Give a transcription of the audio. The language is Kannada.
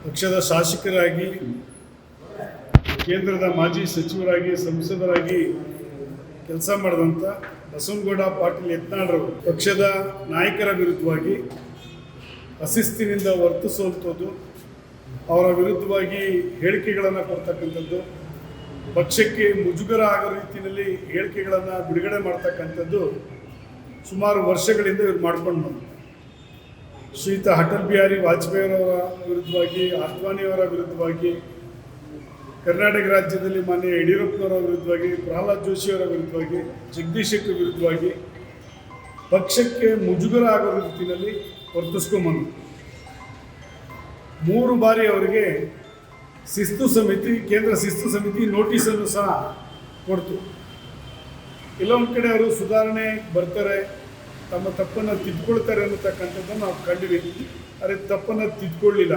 ಪಕ್ಷದ ಶಾಸಕರಾಗಿ, ಕೇಂದ್ರದ ಮಾಜಿ ಸಚಿವರಾಗಿ, ಸಂಸದರಾಗಿ ಕೆಲಸ ಮಾಡಿದಂಥ ಬಸವನಗೌಡ ಪಾಟೀಲ್ ಯತ್ನಾಳರು ಪಕ್ಷದ ನಾಯಕರ ವಿರುದ್ಧವಾಗಿ ಅಶಿಸ್ತಿನಿಂದ ವರ್ತಿಸುವಂಥದ್ದು, ಅವರ ವಿರುದ್ಧವಾಗಿ ಹೇಳಿಕೆಗಳನ್ನು ಕೊಡ್ತಕ್ಕಂಥದ್ದು, ಪಕ್ಷಕ್ಕೆ ಮುಜುಗರ ಆಗೋ ರೀತಿಯಲ್ಲಿ ಹೇಳಿಕೆಗಳನ್ನು ಬಿಡುಗಡೆ ಮಾಡ್ತಕ್ಕಂಥದ್ದು ಸುಮಾರು ವರ್ಷಗಳಿಂದ ಇವ್ರು ಮಾಡ್ಕೊಂಡು ಬಂದರು. ಶ್ರೀಯುತ ಅಟಲ್ ಬಿಹಾರಿ ವಾಜಪೇಯಿಯವರ ವಿರುದ್ಧವಾಗಿ, ಆಡ್ವಾಣಿಯವರ ವಿರುದ್ಧವಾಗಿ, ಕರ್ನಾಟಕ ರಾಜ್ಯದಲ್ಲಿ ಮಾನ್ಯ ಯಡಿಯೂರಪ್ಪನವರ ವಿರುದ್ಧವಾಗಿ, ಪ್ರಹ್ಲಾದ್ ಜೋಶಿಯವರ ವಿರುದ್ಧವಾಗಿ, ಜಗದೀಶ್ ಶೆಟ್ಟರ್ ವಿರುದ್ಧವಾಗಿ ಪಕ್ಷಕ್ಕೆ ಮುಜುಗರ ಆಗೋ ರೀತಿಯಲ್ಲಿ ವರ್ತಿಸ್ಕೊಂಬಂದರು. 3 ಬಾರಿ ಅವರಿಗೆ ಶಿಸ್ತು ಸಮಿತಿ, ಕೇಂದ್ರ ಶಿಸ್ತು ಸಮಿತಿ ನೋಟಿಸನ್ನು ಸಹ ಕೊಡ್ತು. ಕೆಲವೊಂದು ಕಡೆ ಅವರು ಸುಧಾರಣೆ ಬರ್ತಾರೆ, ತಮ್ಮ ತಪ್ಪನ್ನು ತಿದ್ಕೊಳ್ತಾರೆ ಅನ್ನತಕ್ಕಂಥದ್ದನ್ನು ನಾವು ಕಂಡಿದ್ದೀವಿ. ಆದರೆ ತಪ್ಪನ್ನು ತಿದ್ಕೊಳ್ಳಿಲ್ಲ.